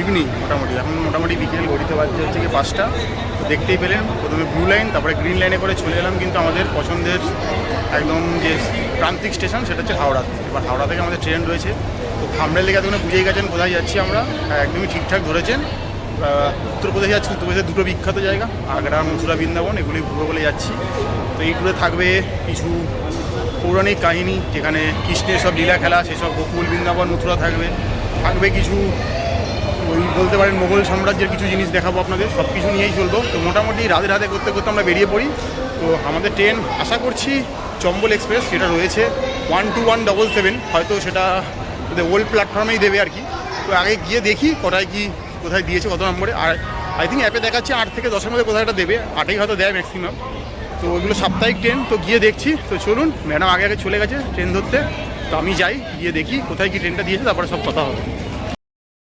Evening মোটামুটি, এখন মোটামুটি বিকেল ঘড়িতে বাজছে হচ্ছে কি 5টা। তো দেখতেই পেলেন প্রথমে ব্লু লাইন, তারপরে গ্রিন লাইনে করে চলে এলাম কিন্তু আমাদের পছন্দের একদম যে প্রান্তিক স্টেশন সেটা হচ্ছে হাওড়া। এবার হাওড়া থেকে আমাদের ট্রেন রয়েছে। তো থামড়েল লেগে এতক্ষণে বুঝেই গেছেন কোথায় যাচ্ছি আমরা। একদমই ঠিকঠাক ধরেছেন, উত্তরপ্রদেশে যাচ্ছি। উত্তরপ্রদেশে দুটো বিখ্যাত জায়গা, আগ্রা, মথুরা, বৃন্দাবন, এগুলি ঘুরবো বলে যাচ্ছি। তো এই ট্যুরে থাকবে কিছু পৌরাণিক কাহিনী, যেখানে কৃষ্ণের সব লীলা খেলা, সেসব গোকুল, বৃন্দাবন, মথুরা থাকবে। থাকবে কিছু ওই বলতে পারেন মোগল সাম্রাজ্যের কিছু জিনিস দেখাবো আপনাদের, সব কিছু নিয়েই চলবো। তো মোটামুটি রাধে রাধে করতে করতে আমরা বেরিয়ে পড়ি। তো আমাদের ট্রেন আশা করছি চম্বল এক্সপ্রেস, যেটা রয়েছে 12177, হয়তো সেটা ওদের ওল্ড প্ল্যাটফর্মেই দেবে আর কি। তো আগে গিয়ে দেখি কোথায় দিয়েছে, কত নম্বরে। আর আই থিঙ্ক অ্যাপে দেখাচ্ছে 8 থেকে 10-এর মধ্যে কোথায় একটা দেবে, 8ই হয়তো দেয় ম্যাক্সিমাম। তো ওইগুলো সাপ্তাহিক ট্রেন, তো গিয়ে দেখছি। তো চলুন, ম্যাডাম আগে চলে গেছে ট্রেন ধরতে, তো আমি যাই, গিয়ে দেখি কোথায় কি ট্রেনটা দিয়েছে, তারপরে সব কথা হবে।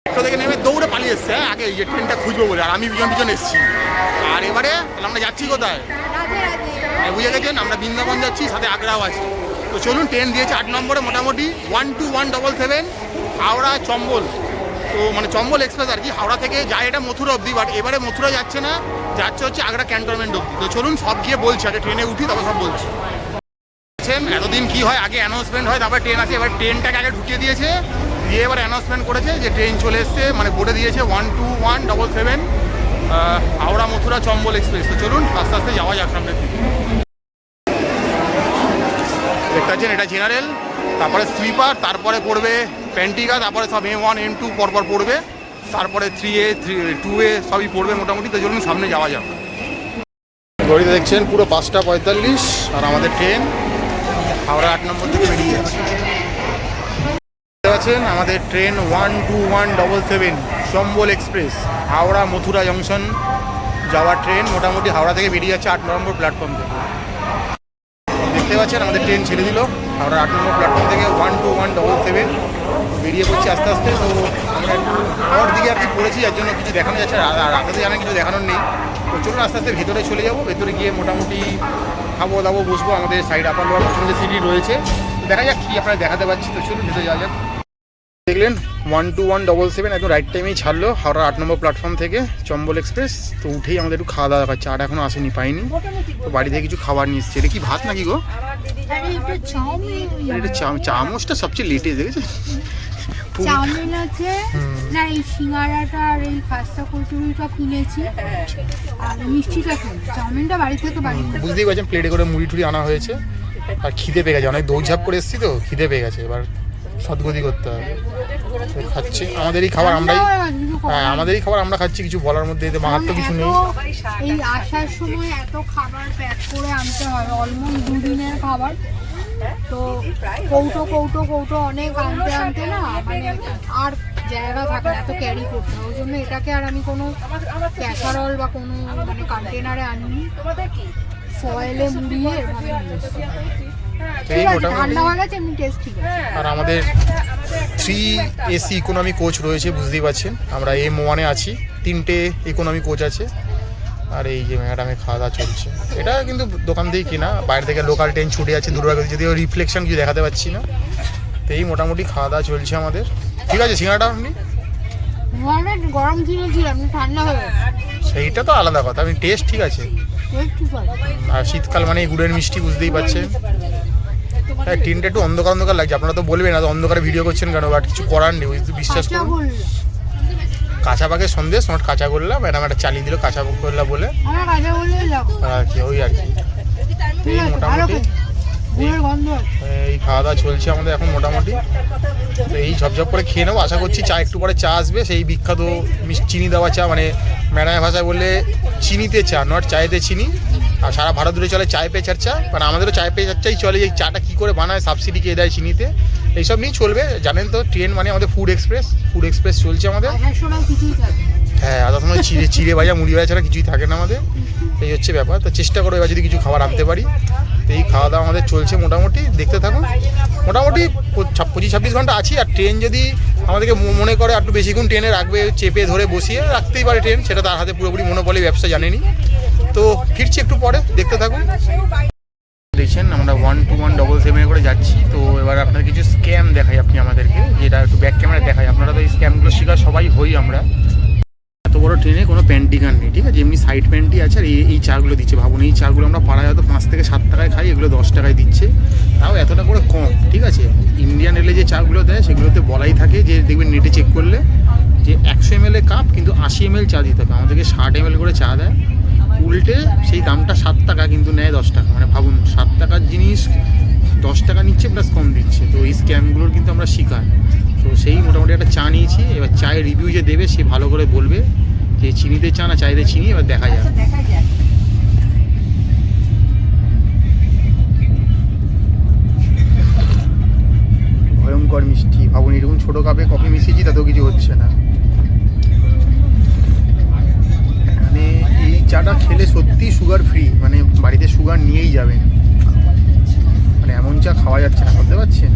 মেট্রো থেকে নেমে দৌড়ে পালিয়ে এসছে আগে এই ট্রেনটা খুঁজবো বলে, আর আমি পিছন এসেছি। আর এবারে আমরা যাচ্ছি কোথায় বুঝে গেছেন, আমরা বৃন্দাবন যাচ্ছি, সাথে আগ্রাও আছে। তো চলুন, ট্রেন দিয়েছে 8 নম্বরে মোটামুটি 12177 হাওড়া চম্বল। তো মানে চম্বল এক্সপ্রেস আর কি, হাওড়া থেকে যায় এটা মথুরা অবধি, বাট এবারে মথুরা যাচ্ছে না, যাচ্ছে হচ্ছে আগ্রা ক্যান্টনমেন্ট অবধি। তো চলুন সব গিয়ে বলছি, আগে ট্রেনে উঠি তারপর সব বলছি। এতদিন কি হয়, আগে অ্যানাউন্সমেন্ট হয় তারপর ট্রেন আছে। এবার ট্রেনটাকে আগে ঢুকিয়ে দিয়েছে, দিয়ে এবার অ্যানাউন্সমেন্ট করেছে যে ট্রেন চলে এসছে, মানে বোর্ডে দিয়েছে 12177 হাওড়া মথুরা চম্বল এক্সপ্রেস। তো চলুন আস্তে আস্তে যাওয়া যাক সামনের দিকে। দেখতে পাচ্ছেন এটা জেনারেল, তারপরে স্লিপার, তারপরে পড়বে প্যান্টিকা, তারপরে সব M1 M2 পরপর পড়বে, তারপরে 3A 2A সবই পড়বে মোটামুটি। তো চলুন সামনে যাওয়া যাক। ঘড়িতে দেখছেন পুরো 5টা 45, আর আমাদের ট্রেন হাওড়া 8 নম্বর থেকে বেরিয়ে যাচ্ছে। দেখতে পাচ্ছেন আমাদের train 12177 Chambal express Howrah Mathura junction যাওয়ার ট্রেন, মোটামুটি হাওড়া থেকে বেরিয়ে যাচ্ছে 8 নম্বর প্ল্যাটফর্ম থেকে। দেখতে পাচ্ছেন আমাদের ট্রেন ছেড়ে দিল হাওড়া 8 নম্বর প্ল্যাটফর্ম থেকে 12177 বেরিয়ে পড়ছি আস্তে আস্তে। তো আমরা একটু ওর দিকে আর কি পড়েছি, যার জন্য কিছু দেখানো যাচ্ছে, রাতে জানা কিছু দেখানোর নেই। তো চলুন আস্তে আস্তে ভেতরে চলে যাবো। ভেতরে গিয়ে মোটামুটি খাবো দাবো, বসবো। আমাদের সাইড আপার লোয়ার পছন্দের সিটি রয়েছে, দেখা যাক কী আপনারা দেখাতে পাচ্ছি। তো চলুন ভেতরে যাওয়া যাক। দেখলেন 12177 একদম রাইট টাইমেই ছাড়লো হাওড়া 8 নম্বর প্ল্যাটফর্ম থেকে চম্বল এক্সপ্রেস। তো উঠেই আমাদের একটু খাওয়া দাওয়া খাচ্ছে, আর এখনও আসেনি, পাইনি। তো বাড়ি থেকে কিছু খাবার নিয়ে এসছে। এটা কি ভাত নাকি গো? এটা চামচটা সবচেয়ে লেটে দেখেছে। চাউমিন আছে না, এই সিঙ্গারাটা আর এই খাস্তা কচুরিটা কিনেছি, আর মিষ্টিটা কিনেছি। চাউমিনটা বাড়ি থেকে বুঝতেই পারছেন, প্লেটে করে মুড়ি টুড়ি আনা হয়েছে। আর খিদে পেয়ে গেছে, অনেক দৌড়ঝাঁপ করে এসেছি, তো খিদে পেয়ে গেছে। এবার সদগতি করতে হবে। খাচ্ছি আমাদেরই খাবার, আমাদেরই খাবার আমরা খাচ্ছি, কিছু বলার মধ্যে এতে মাহাত্ম কিছু নেই। এই আসার সময় এত খাবার প্যাক করে আনতে হয়, অলমোস্ট 2 দিনের খাবার। তো কৌটো অনেক আনতে না, মানে আর জায়গা থাকে না এত ক্যারি করতে হয়। ওই জন্য এটাকে আর আমি কোনো ক্যাসারল বা কোনো মানে কন্টেনারে আনিনি, ফয়েলে মুড়িয়ে এভাবে নিয়েছি। ঠান্ডা হয়ে গেছে, এমনি টেস্ট ঠিক আছে। আর আমাদের 3AC ইকোনমি কোচ রয়েছে, বুঝতেই পারছেন। আমরা M1-এ আছি, 3টে ইকোনমি কোচ আছে। আর এই যে ম্যাডামে খাওয়া দাওয়া চলছে, এটা কিন্তু দোকান থেকেই কিনা, বাইরে থেকে লোকাল ট্রেন ছুটে আছে দুর্গাপুর, যদিও রিফ্লেকশন কিছু দেখাতে পাচ্ছি না। তো এই মোটামুটি খাওয়া দাওয়া চলছে আমাদের। ঠিক আছে, সিঙ্গাড়াটা আপনি গরম কিনেছিলাম, ঠান্ডা হয়ে সেইটা তো আলাদা কথা, আপনি টেস্ট ঠিক আছে। আর শীতকাল মানে গুড়ের মিষ্টি, বুঝতেই পারছেন। হ্যাঁ, ট্রেনটা একটু অন্ধকার লাগছে। আপনারা তো বলবেন না অন্ধকারে ভিডিও করছেন কেন, বাট কিছু করার নেই, বিশ্বাস করুন। কাঁচা পাকের সন্দেশ নট কাঁচা গোল্লা, ম্যাডাম একটা চালিয়ে দিল কাঁচা গোল্লা বলে আর কি, ওই আর কি। এই মোটামুটি এই খাওয়া দাওয়া চলছে আমাদের এখন মোটামুটি। তো এই ঝপঝপ করে খেয়ে নেবো, আশা করছি। চা একটু পরে চা আসবে, সেই বিখ্যাত চিনি দেওয়া চা, মানে ম্যাডামের ভাষায় বললে চিনিতে চা, নট চায়েতে চিনি। আর সারা ভারত জুড়ে চলে চায় পে চর্চা, মানে আমাদেরও চায় পে চর্চাই চলে। এই চাটা কী করে বানায়, সাবসিডি কে দেয় চিনিতে, এইসব নিয়েই চলবে। জানেন তো ট্রেন মানে আমাদের ফুড এক্সপ্রেস চলছে আমাদের। হ্যাঁ, আদার সময় চিড়ে ভাজা মুড়ি ভাজা ছাড়া কিছুই থাকে না আমাদের, এই হচ্ছে ব্যাপার। তো চেষ্টা করো এবার যদি কিছু খাবার আনতে পারি। তো এই খাওয়া দাওয়া আমাদের চলছে মোটামুটি, দেখতে থাকুন। মোটামুটি 25-26 ঘন্টা আছি। আর ট্রেন যদি আমাদেরকে মনে করে একটু বেশিক্ষণ ট্রেনে রাখবে, চেপে ধরে বসিয়ে রাখতেই পারে ট্রেন, সেটা তার হাতে পুরোপুরি মনোবলি, ব্যবসা জানেনি। তো ফিরছি একটু পরে, দেখতে থাকুন। দেখছেন আমরা 12177 করে যাচ্ছি। তো এবার আপনার কিছু স্ক্যাম দেখাই আপনি আমাদেরকে, যেটা একটু ব্যাক ক্যামেরা দেখাই। আপনারা তো এই স্ক্যামগুলো শিকার সবাই হই আমরা। এত বড় ট্রেনে কোনো প্যান্টিকার নেই, ঠিক আছে, এমনি সাইড প্যান্টি আছে। আর এই চাগুলো দিচ্ছে, ভাবুন এই চাগুলো আমরা পাড়ায় হয়তো 5 থেকে 7 টাকায় খাই, এগুলো 10 টাকায় দিচ্ছে, তাও এতটা করে কম, ঠিক আছে। ইন্ডিয়ান রেলে যে চাগুলো দেয় সেগুলোতে বলাই থাকে যে দেখবেন নেটে চেক করলে যে 100 ml কাপ কিন্তু 80 ml চা দিতে হবে, আমাদেরকে 60 ml করে চা দেয়। উল্টে সেই দামটা 7 টাকা কিন্তু নেয় 10 টাকা, মানে ভাবুন 7 টাকার জিনিস 10 টাকা নিচ্ছে প্লাস কম দিচ্ছে। তো এই স্ক্যামগুলোর কিন্তু আমরা শিকার। তো সেই মোটামুটি একটা চা নিয়েছি, এবার চায়ের রিভিউ যে দেবে সে ভালো করে বলবে যে চিনিতে চা না চাইতে চিনি, এবার দেখা যাক। ভয়ঙ্কর মিষ্টি, ভাবুন এরকম ছোটো কাপে কফি মিশিয়েছি তাতেও কিছু হচ্ছে না। মানে এই চাটা খেলে সত্যি সুগার ফ্রি, মানে বাড়িতে সুগার নিয়েই যাবেন, মানে এমন চা খাওয়া যাচ্ছে না, বুঝতে পারছেন?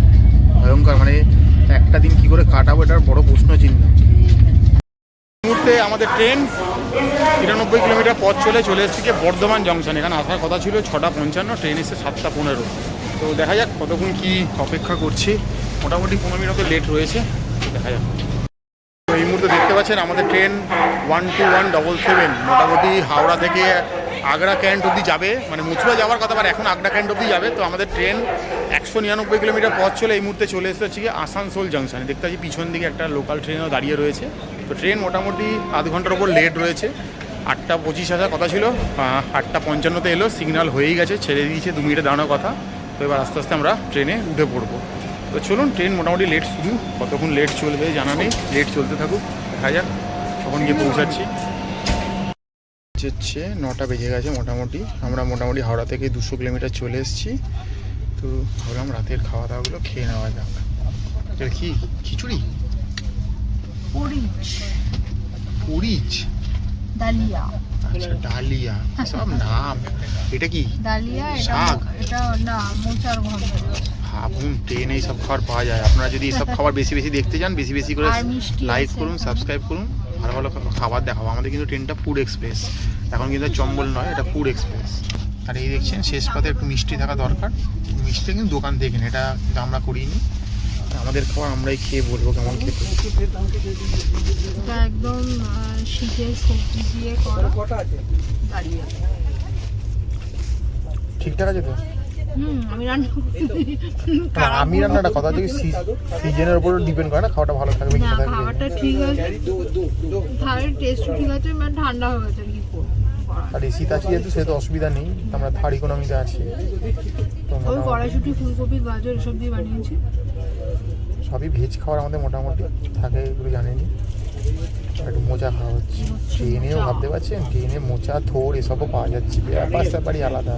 ভয়ঙ্কর, মানে একটা দিন কি করে কাটাবো এটার বড় প্রশ্ন চিহ্ন। এই মুহূর্তে আমাদের ট্রেন 93 কিলোমিটার পথ চলে এসেছে বর্ধমান জংশন। এখানে আসার কথা ছিল 6:55, ট্রেন এসে 7:15। তো দেখা যাক কতক্ষণ কি অপেক্ষা করছি, মোটামুটি 15 মিনিট লেট রয়েছে, দেখা যাক। তো এই মুহূর্তে দেখতে পাচ্ছেন আমাদের ট্রেন 12177 মোটামুটি হাওড়া থেকে আগ্রা ক্যান্ট অবধি যাবে, মানে মথুরা যাওয়ার কথা, আবার এখন আগ্রা ক্যান্ট অবধি যাবে। তো আমাদের ট্রেন 199 কিলোমিটার পথ চলে এই মুহূর্তে চলে এসেছে হচ্ছে কি আসানসোল জংশনে। দেখতে পাচ্ছি পিছন দিকে একটা লোকাল ট্রেনও দাঁড়িয়ে রয়েছে। তো ট্রেন মোটামুটি আধ ঘন্টার ওপর লেট রয়েছে। 8:25 আসার কথা ছিল, 8:55 এলো, সিগন্যাল হয়েই গেছে, ছেড়ে দিয়েছে, 2 মিনিটে দাঁড়ানোর কথা। তো এবার আস্তে আস্তে আমরা ট্রেনে উঠে পড়বো। তো চলুন, ট্রেন মোটামুটি লেট শুরু, কতক্ষণ লেট চলবে জানা নেই, লেট চলতে থাকুক, দেখা যাক কখন গিয়ে পৌঁছাচ্ছি। হচ্ছে 9টা বেজে গেছে মোটামুটি, আমরা মোটামুটি হাওড়া থেকে 200 কিলোমিটার চলে এসেছি। তো ভাবলাম রাতের খাওয়া দাওয়াগুলো খেয়ে নেওয়া যাক। এটা কি খিচুড়ি? পরিচ, ডালিয়া, আচ্ছা ডালিয়া, সব নাম। এটা কি ডালিয়া? শাক? এটা না, মোচার ঘন্ট। ভাবুন ট্রেনে এইসব খাবার পাওয়া যায়। আপনারা যদি এইসব খাবার বেশি বেশি দেখতে চান, বেশি বেশি করে লাইক করুন, সাবস্ক্রাইব করুন, ভালো ভালো খাবার দেখাবো। আমাদের কিন্তু ট্রেনটা ফুড এক্সপ্রেস, এখন কিন্তু চম্বল নয়, এটা ফুড এক্সপ্রেস। আর এই দেখছেন শেষ পাতে একটু মিষ্টি থাকা দরকার, মিষ্টি কিন্তু দোকান থেকে এটা কিন্তু আমরা করিনি, আমাদের খাবার আমরাই খেয়ে বলবো কেমন খেতে। একদম শীতের সবজি দিয়ে করা ডালিয়া। ঠিকঠাক আছে তো? আমি রান্না আমি রান্নাটা কথা হচ্ছে সিজনের উপর ডিপেন্ড করে না, খাওয়াটা ভালো থাকবে কি থাকবে। খাবারটা ঠিক আছে, থালের টেস্ট ঠিক আছে, মানে ঠান্ডা হয়ে গেছে কি করব। আর শীত আছে যেহেতু সেহেতু অসুবিধা নেই, আমরা থার্ড ইকোনমিতে আছি। ওই কড়াইশুঁটি, ফুলকপি, গাজর এসব দিয়ে বানিয়েছি। সবই ভেজ খাবার আমাদের মোটামুটি থাকে, এগুলো জানেনি। একটু মোচা খাওয়া হচ্ছে ট্রেনেও, ভাবতে পারছেন ট্রেনে মোচা, থোর এসবও পাওয়া যাচ্ছে, ব্যাপারই আলাদা।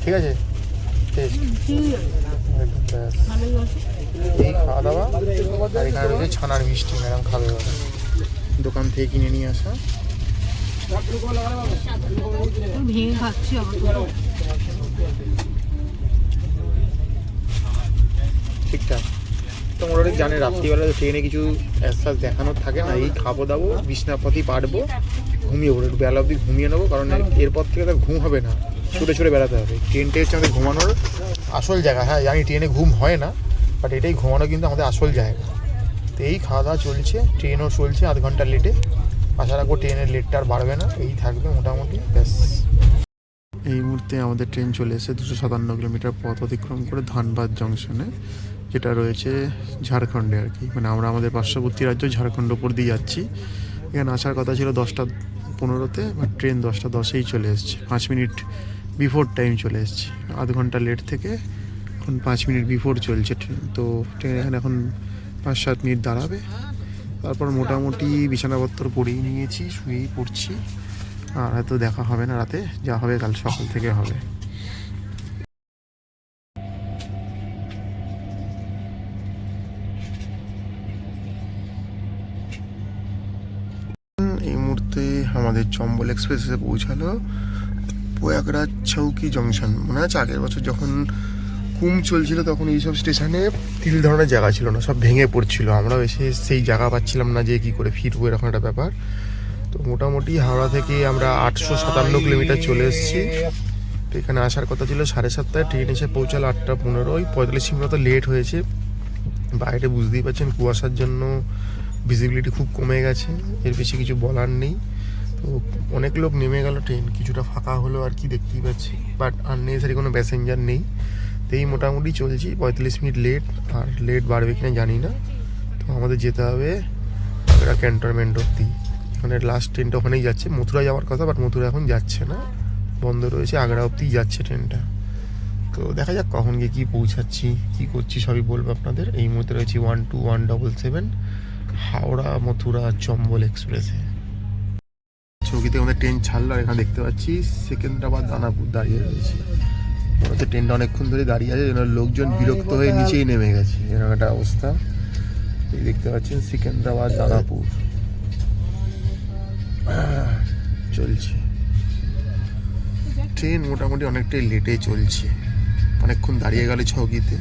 ঠিক আছে, টেস্ট এই খাওয়া দাওয়া। আর এখানে রয়েছে ছানার মিষ্টি, ম্যাডাম খাবে ওরা, দোকান থেকে কিনে নিয়ে আসা। ভেঙে খাচ্ছি ঠিকঠাক। তো মোটামুটি জানে রাত্রিবেলা ট্রেনে কিছু অ্যাসাস দেখানোর থাকে না, এই খাবো দাবো, বিছনাপাতি পারবো, ঘুমিয়ে পড়বো, একটু বেলা অবধি ঘুমিয়ে নেবো, কারণ এরপর থেকে তার ঘুম হবে না, ছুটে বেড়াতে হবে। ট্রেনটা হচ্ছে আমাদের ঘুমানোর আসল জায়গা। হ্যাঁ জানি ট্রেনে ঘুম হয় না, বাট এটাই ঘুমানো কিন্তু আমাদের আসল জায়গা। তো এই খাওয়া দাওয়া চলছে, ট্রেনও চলছে আধ ঘন্টা লেটে। আশা রাখবো ট্রেনের লেটটা আর বাড়বে না, এই থাকবে মোটামুটি, ব্যাস। এই মুহূর্তে আমাদের ট্রেন চলে এসে 257 কিলোমিটার পথ অতিক্রম করে ধানবাদ জংশনে, যেটা রয়েছে ঝাড়খণ্ডে আর কি, মানে আমরা আমাদের পার্শ্ববর্তী রাজ্য ঝাড়খণ্ড উপর দিয়ে যাচ্ছি। এখানে আসার কথা ছিল 10:15, বাট ট্রেন 10:10-এই চলে এসছে, 5 মিনিট বিফোর টাইম চলে এসছে। আধ ঘন্টা লেট থেকে এখন 5 মিনিট বিফোর চলছে ট্রেন। তো ট্রেন এখানে এখন 5-7 মিনিট দাঁড়াবে, তারপর মোটামুটি বিছানাপত্র পরেই নিয়েছি, শুয়েই পড়ছি। আর হয়তো দেখা হবে না রাতে, যা হবে কাল সকাল থেকে হবে। এই মুহূর্তে আমাদের চম্বল এক্সপ্রেস এসে পৌঁছালো প্রয়াগরাজ চৌকি জংশন। মনে আছে আগের বছর যখন কুম্ভ চলছিল তখন এইসব স্টেশনে 3 ধরনের জায়গা ছিল না, সব ভেঙে পড়ছিল, আমরাও এসে সেই জায়গা পাচ্ছিলাম না যে কী করে ফিরবো, এরকম একটা ব্যাপার। তো মোটামুটি হাওড়া থেকে আমরা 857 কিলোমিটার চলে এসেছি। তো এখানে আসার কথা ছিল 7:30, ট্রেন এসে পৌঁছালো 8:15, ওই 45 মিনিট মতো লেট হয়েছে। বাইরে বুঝতেই পারছেন কুয়াশার জন্য ভিজিবিলিটি খুব কমে গেছে, এর বেশি কিছু বলার নেই। তো অনেক লোক নেমে গেল, ট্রেন কিছুটা ফাঁকা হলো আর কি, দেখতেই পাচ্ছি, বাট আননেসারি কোনো প্যাসেঞ্জার নেই। তো এই মোটামুটি চলছি, 45 মিনিট লেট, আর লেট বাড়বে কিনা জানি না। তো আমাদের যেতে হবে আগ্রা ক্যান্টনমেন্ট অব্দি, এখানে লাস্ট ট্রেনটা ওখানেই যাচ্ছে। মথুরা যাওয়ার কথা, বাট মথুরা এখন যাচ্ছে না, বন্ধ রয়েছে, আগ্রা অব্দি যাচ্ছে ট্রেনটা। তো দেখা যাক কখন গিয়ে কী পৌঁছাচ্ছি, কী করছি সবই বলবো আপনাদের। এই মুহূর্তে রয়েছি 12177 হাওড়া মথুরা চম্বল এক্সপ্রেসে। চৌকিতে আমাদের ট্রেন ছাড়লো, আর এখানে দেখতে পাচ্ছি সেকেন্দ্রাবাদ দানাপুর দাঁড়িয়ে রয়েছে। মনে হচ্ছে ট্রেনটা অনেকক্ষণ ধরে দাঁড়িয়ে আছে, যেন লোকজন বিরক্ত হয়ে নিচেই নেমে গেছে, এরকম একটা অবস্থা। এই দেখতে পাচ্ছেন সেকেন্দ্রাবাদ দানাপুর চলছে ট্রেন। মোটামুটি অনেকটাই লেটে চলছে, অনেকক্ষণ দাঁড়িয়ে গেল চৌকিতে।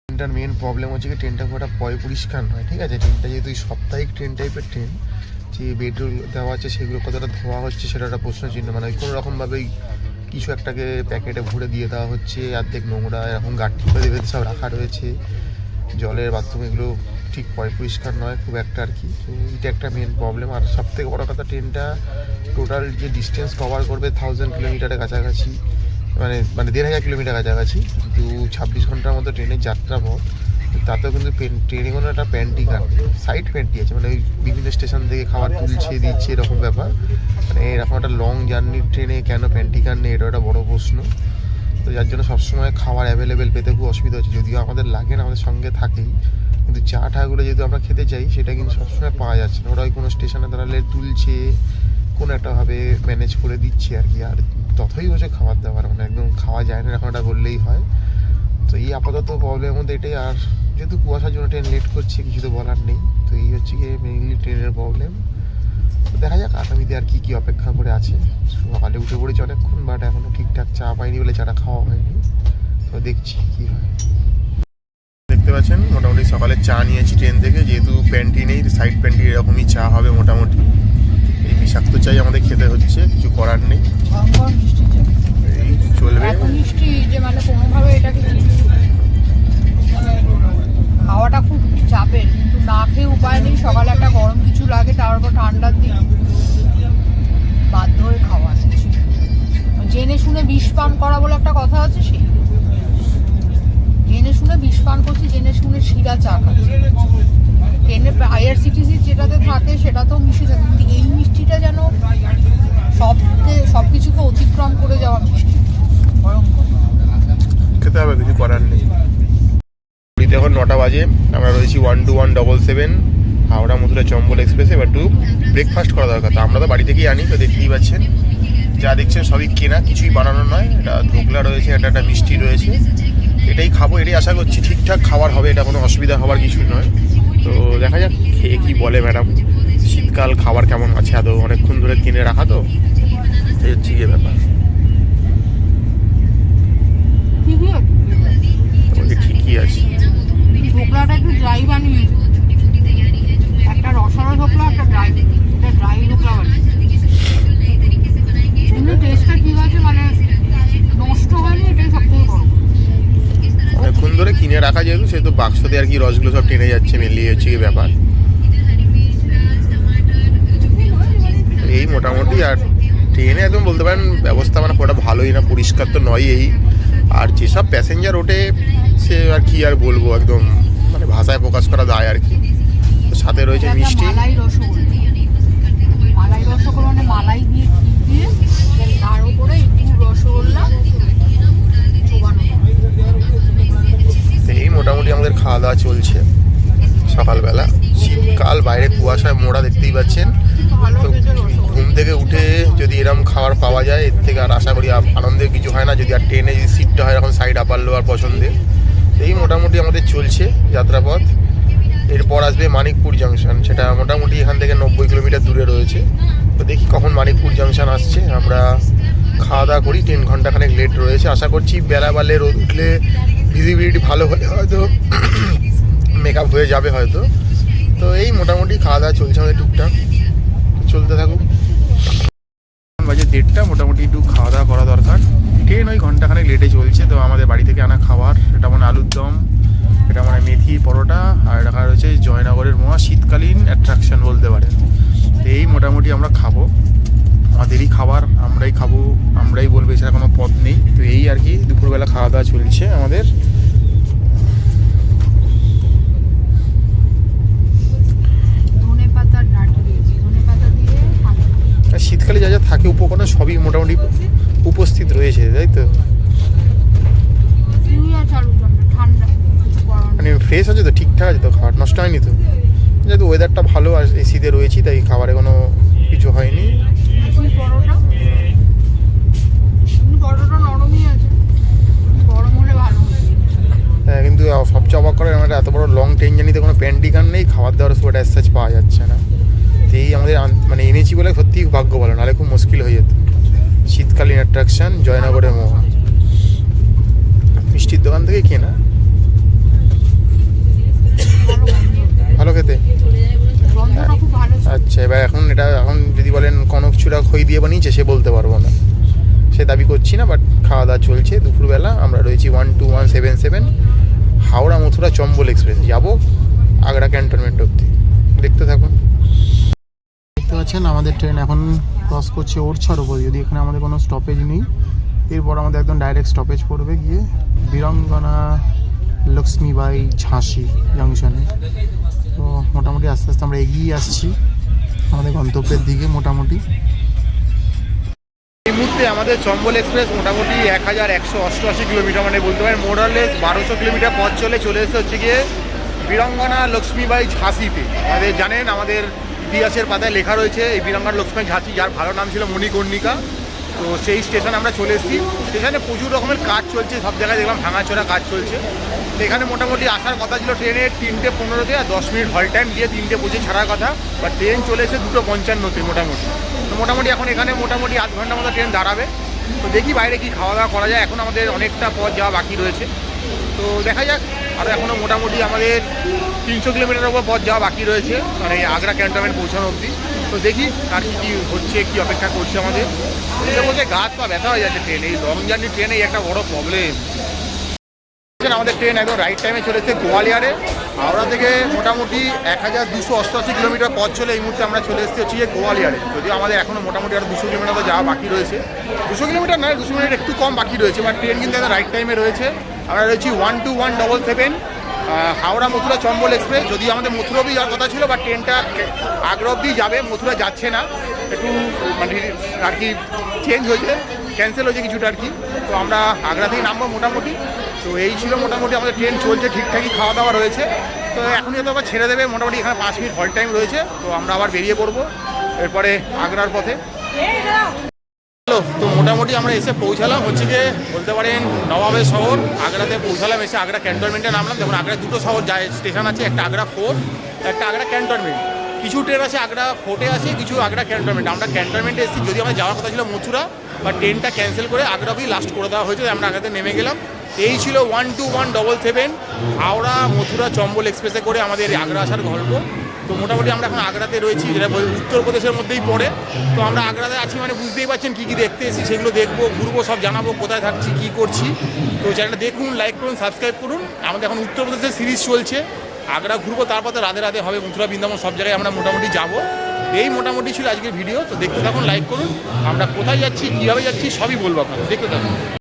ট্রেনটার মেন প্রবলেম হচ্ছে কি, ট্রেনটা খুব একটা পরিষ্কার নয়, ঠিক আছে। ট্রেনটা যেহেতু সাপ্তাহিক ট্রেন টাইপের ট্রেন, যে বেডরুম দেওয়া আছে সেগুলো কতটা ধোয়া হচ্ছে সেটা একটা প্রশ্ন চিহ্ন। মানে কোনো রকমভাবেই কিছু একটাকে প্যাকেটে ভরে দিয়ে দেওয়া হচ্ছে, অর্ধেক নোংরা এরকম গাঁটটি করে দেবে সব রাখা রয়েছে। জলের বাথরুম এগুলো ঠিক পরিষ্কার নয় খুব একটা আর কি। তো এটা একটা মেন প্রবলেম। আর সবথেকে বড় কথা, ট্রেনটা টোটাল যে ডিস্টেন্স কভার করবে 1000 কিলোমিটারের কাছাকাছি, মানে 1500 কিলোমিটার কাছাকাছি, কিন্তু 26 ঘন্টার মতো ট্রেনের যাত্রা পথ। তাতেও কিন্তু ট্রেনে কোনো একটা প্যান্টি কাট, সাইড প্যান্টি আছে, মানে ওই বিভিন্ন স্টেশন থেকে খাবার তুলছে দিচ্ছে এরকম ব্যাপার। মানে এরকম একটা লং জার্নির ট্রেনে কেন প্যান্টি কাট নেই, এটা একটা বড় প্রশ্ন। তো যার জন্য সবসময় খাবার অ্যাভেলেবেল পেতে খুব অসুবিধা হচ্ছে। যদিও আমাদের লাগে না, আমাদের সঙ্গে থাকেই, কিন্তু চা ঠাগুলো যেহেতু আমরা খেতে চাই সেটা কিন্তু সবসময় পাওয়া যাচ্ছে না। ওরা ওই কোনো স্টেশনে দাঁড়ালে তুলছে, কোনো একটাভাবে ম্যানেজ করে দিচ্ছে আর কি। আর ততই হচ্ছে খাবার দাবার, মানে একদম খাওয়া যায় না এরকম একটা বললেই হয়। তো এই আপাতত প্রবলেমের মধ্যে এটাই। আর যেহেতু কুয়াশার জন্য ট্রেন লেট করছে, কিছু তো বলার নেই। তো এই হচ্ছে গিয়ে মেইনলি ট্রেনের প্রবলেম। তো দেখা যাক আগামীতে আর কি অপেক্ষা করে আছে। সকালে উঠে পড়েছি অনেকক্ষণ, বাট এখনও ঠিকঠাক চা পাইনি বলে চাটা খাওয়া হয়নি। তো দেখছি কি হয়। দেখতে পাচ্ছেন মোটামুটি সকালে চা নিয়েছি ট্রেন থেকে, যেহেতু প্যান্টি নেই, সাইড প্যান্টি এরকমই চা হবে মোটামুটি। এই বিষাক্ত চাই আমাদের খেতে হচ্ছে, কিছু করার নেই, এই চলবে। এত মিষ্টি যে মানে কোনোভাবে এটাকে খাওয়াটা খুব চাপের, কিন্তু না খেয়ে উপায় নেই। সকালে একটা গরম কিছু লাগে, তারপর ঠান্ডার দিন বাধ্য হয়ে খাওয়া কিছু। জেনে শুনে বিষ পান করা বলে একটা কথা আছে, সেই জেনে শুনে বিষ পান করছি, জেনে শুনে শিরা চা খাচ্ছি। ট্রেনে আইআরসিটিসি যেটাতে থাকে সেটা তো মিষ্টি থাকে, কিন্তু এই মিষ্টিটা যেন সবকিছুকে অতিক্রম করে যাওয়া মিষ্টি, ভয়ঙ্কর। খেতে হবে, কিছু করার নেই। ঘড়িতে এখন 9টা বাজে, আমরা রয়েছি 12177 হাওড়া মথুরা চম্বল এক্সপ্রেসে। এবার একটু ব্রেকফাস্ট করা দরকার। তো আমরা তো বাড়ি থেকেই আনি, তো দেখতেই পাচ্ছেন যা দেখছেন সবই কেনা, কিছুই বানানো নয়। এটা ধোকলা রয়েছে, একটা মিষ্টি রয়েছে, এটাই খাবো, এটাই আশা করছি ঠিকঠাক খাবার হবে, এটা কোনো অসুবিধা হওয়ার কিছু নয়। তো দেখা যাক খেয়ে কী বলে ম্যাডাম, শীতকাল খাবার কেমন আছে আদৌ, অনেকক্ষণ ধরে কিনে রাখা তো, এই হচ্ছে গিয়ে ব্যাপার। ঠিকই আছে, ঢোকলাটা একটু ড্রাই বানিয়েছে, একটা রসালো ঢোকলা, একটা ড্রাই, এটা ড্রাই ঢোকলা বানিয়েছে। কিন্তু টেস্টটা ঠিক আছে, মানে নষ্ট হয়নি, এটাই সব থেকে বড়। অনেকক্ষণ ধরে কিনে রাখা যেহেতু, সেহেতু বাক্সতে আর কি রসগুলো সব টেনে যাচ্ছে, মেনলি হচ্ছে কি ব্যাপার। এই মোটামুটি। আর ট্রেনে একদম বলতে পারেন ব্যবস্থা মানে খুব একটা ভালোই না, পরিষ্কার তো নয় এই। আর যেসব প্যাসেঞ্জার ওঠে সে আর কি আর বলবো, একদম মানে ভাষায় প্রকাশ করা দায় আর কি। তো সাথে রয়েছে মিষ্টি, মালাই রসগোল্লা মানে মালাই দিয়ে দিয়ে তার উপরে একটু রসগোল্লা চোবানো। এই মোটামুটি আমাদের খাওয়া দাওয়া চলছে সকালবেলা। শীতকাল, বাইরে কুয়াশায় মোড়া, দেখতেই পাচ্ছেন। তো ঘুম থেকে উঠে যদি এরকম খাবার পাওয়া যায়, এর থেকে আর আশা করি আনন্দের কিছু হয় না। যদি আর ট্রেনে যদি সিটটা হয় এখন সাইড আপার লোয়ার পছন্দের। এই মোটামুটি আমাদের চলছে যাত্রাপথ। এরপর আসবে মানিকপুর জাংশন, সেটা মোটামুটি এখান থেকে 90 কিলোমিটার দূরে রয়েছে। তো দেখি কখন মানিকপুর জাংশন আসছে, আমরা খাওয়া দাওয়া করি। 3 ঘন্টাখানেক লেট রয়েছে। আশা করছি বেলা বালে রোদ উঠলে ভিজিবিলিটি ভালো হলে হয়তো মেকআপ হয়ে যাবে হয়তো। তো এই মোটামুটি খাওয়া দাওয়া চলছে আমাদের টুকটাক, চলতে থাকুক। বাজে 1:30, মোটামুটি একটু খাওয়া দাওয়া করা দরকার। ট্রেন ওই ঘন্টাখানেক লেটে চলছে, তো আমাদের বাড়ি থেকে আনা খাবার, এটা মানে আলুর দম, এটা মানে মেথি পরোটা, আর এটা রয়েছে জয়নগরের মোয়া, শীতকালীন অ্যাট্রাকশন বলতে পারে। তো এই মোটামুটি আমরা খাবো, আমাদেরই খাবার, আমরাই খাবো, আমরাই বলবো, এছাড়া কোনো পথ নেই। তো এই আর কি দুপুরবেলা খাওয়া দাওয়া চলছে আমাদের। শীতকালে যা যা থাকে উপকরণ সবই মোটামুটি উপস্থিত রয়েছে, তাই তো? মানে ফ্রেশ আছে তো, ঠিকঠাক আছে তো, খাবার নষ্ট হয়নি তো? যেহেতু ওয়েদারটা ভালো আর এসিতে রয়েছি, তাই খাবারে কোনো কিছু হয়নি। হ্যাঁ, কিন্তু সবচেয়ে অবাক করে আমরা এত বড় লং ট্রেন জার্নিতে কোনো প্যান্টিকার নেই, খাবার দাবার সুবিধা অ্যাজ পাওয়া যাচ্ছে না। তো এই আমাদের মানে এনেছি বলে সত্যিই ভাগ্য ভালো, নাহলে খুব মুশকিল হয়ে যেত। শীতকালীন অ্যাট্রাকশন জয়নগরের মোয়া, মিষ্টির দোকান থেকে কেনা, ভালো খেতে। আচ্ছা, এবার এখন যদি বলেন কনকচূড়া খই দিয়ে বানিয়েছে, সে বলতে পারবো না, সে দাবি করছি না, বাট খাওয়া দাওয়া চলছে। দুপুরবেলা আমরা রয়েছি 12177 হাওড়া মথুরা চম্বল এক্সপ্রেস, যাবো আগ্রা ক্যান্টনমেন্ট অবধি, দেখতে থাকুন। দেখতে পাচ্ছেন আমাদের ট্রেন এখন ক্রস করছে ওরছার ওপর, যদি এখানে আমাদের কোনো স্টপেজ নেই। এরপর আমাদের একদম ডাইরেক্ট স্টপেজ পড়বে গিয়ে বীরাঙ্গনা লক্ষ্মীবাই ঝাঁসি জাংশনে। তো মোটামুটি আস্তে আস্তে আমরা এগিয়ে আসছি আমাদের গন্তব্যের দিকে। মোটামুটি এই মুহূর্তে আমাদের চম্বল এক্সপ্রেস মোটামুটি 1188 কিলোমিটার, মানে বলতে পারেন মোরালেস 1200 কিলোমিটার পথ চলে এসে হচ্ছে গিয়ে বীরাঙ্গনা লক্ষ্মীবাই ঝাঁসিতে। আমাদের জানেন, আমাদের ইতিহাসের পাতায় লেখা রয়েছে এই বীরাঙ্গনা লক্ষ্মীবাই ঝাঁসি, যার ভালো নাম ছিল মণিকর্ণিকা। তো সেই স্টেশনে আমরা চলে এসেছি। স্টেশনে প্রচুর রকমের কাজ চলছে, সব জায়গায় দেখলাম ভাঙাচোরা কাজ চলছে। তো এখানে মোটামুটি আসার কথা ছিল ট্রেনের 3:15-তে, আর 10 মিনিট হল টাইম দিয়ে 3:25 ছাড়ার কথা, বা ট্রেন চলে এসে 2:55-তে মোটামুটি। তো মোটামুটি এখন এখানে মোটামুটি আধ ঘন্টার মতো ট্রেন দাঁড়াবে। তো দেখি বাইরে কি খাওয়া দাওয়া করা যায়, এখন আমাদের অনেকটা পথ যাওয়া বাকি রয়েছে। তো দেখা যাক, আর এখনও মোটামুটি আমাদের 300 কিলোমিটার উপর পথ যাওয়া বাকি রয়েছে, মানে আগ্রা ক্যান্টনমেন্ট পৌঁছানো অবধি। তো দেখি আর কি হচ্ছে, কি অপেক্ষা করছে আমাদের। বলছে গাছ পা ব্যথা হয়ে যাচ্ছে ট্রেনে, এই লং জার্নি ট্রেনে একটা বড় প্রবলেম। আমাদের ট্রেন একদম রাইট টাইমে চলেছে গোয়ালিয়ারে। হাওড়া থেকে মোটামুটি 1288 কিলোমিটার পথ চলে এই মুহূর্তে আমরা চলে এসেছি হচ্ছে গোয়ালিয়ারে। যদিও আমাদের এখনও মোটামুটি আরও 200 কিলোমিটার যাওয়া বাকি রয়েছে। 200 কিলোমিটার নয়, 200 মিনিট একটু কম বাকি রয়েছে, বাট ট্রেন কিন্তু একদম রাইট টাইমে রয়েছে। আমরা রয়েছি 12177 হাওড়া মথুরা চম্বল এক্সপ্রেস। যদিও আমাদের মথুরা অবধি যাওয়ার কথা ছিল, বাট ট্রেনটা আগ্রা অবধি যাবে, মথুরা যাচ্ছে না, একটু মানে আর কি চেঞ্জ হয়েছে, ক্যান্সেল হয়েছে কিছুটা আর কি। তো আমরা আগ্রা থেকে নামবো মোটামুটি। তো এই ছিল মোটামুটি আমাদের ট্রেন চলছে, ঠিকঠাকই খাওয়া দাওয়া রয়েছে। তো এখনই হয়তো আবার ছেড়ে দেবে, মোটামুটি এখানে 5 মিনিট হল টাইম রয়েছে। তো আমরা আবার বেরিয়ে পড়বো এরপরে আগ্রার পথে। তো মোটামুটি আমরা এসে পৌঁছালাম হচ্ছে গিয়ে বলতে পারেন নবাবের শহর আগ্রাতে পৌঁছালাম। এসে আগ্রা ক্যান্টনমেন্টে নামলাম। যেমন আগ্রায় দুটো শহর যায় স্টেশন আছে, একটা আগ্রা ফোর্ট, একটা আগ্রা ক্যান্টনমেন্ট। কিছু ট্রেন আছে আগ্রা ফোর্টে আছে, কিছু আগ্রা ক্যান্টনমেন্ট। আমরা ক্যান্টনমেন্টে এসেছি, যদি আমার যাওয়ার কথা ছিল মথুরা, বা ট্রেনটা ক্যান্সেল করে আগ্রাতেই লাস্ট করে দেওয়া হয়েছে, আমরা আগ্রাতে নেমে গেলাম। এই ছিল 12177 হাওড়া মথুরা চম্বল এক্সপ্রেসে করে আমাদের আগ্রা আসার গল্প। তো মোটামুটি আমরা এখন আগ্রাতে রয়েছি, যেটা উত্তরপ্রদেশের মধ্যেই পড়ে। তো আমরা আগ্রাতে আছি মানে বুঝতেই পারছেন কী কী দেখতে এসেছি, সেগুলো দেখবো, ঘুরবো, সব জানাবো, কোথায় থাকছি, কী করছি। তো চ্যানেলটা দেখুন, লাইক করুন, সাবস্ক্রাইব করুন। আমাদের এখন উত্তরপ্রদেশের সিরিজ চলছে, আগ্রা ঘুরবো, তারপর তো রাধে রাধে হবে, মথুরা বৃন্দাবন সব জায়গায় আমরা মোটামুটি যাবো। এই মোটামুটি ছিল আজকের ভিডিও। তো দেখতে থাকুন, লাইক করুন। আমরা কোথায় যাচ্ছি, কীভাবে যাচ্ছি সবই বলবো আপনাদের, দেখতে থাকুন।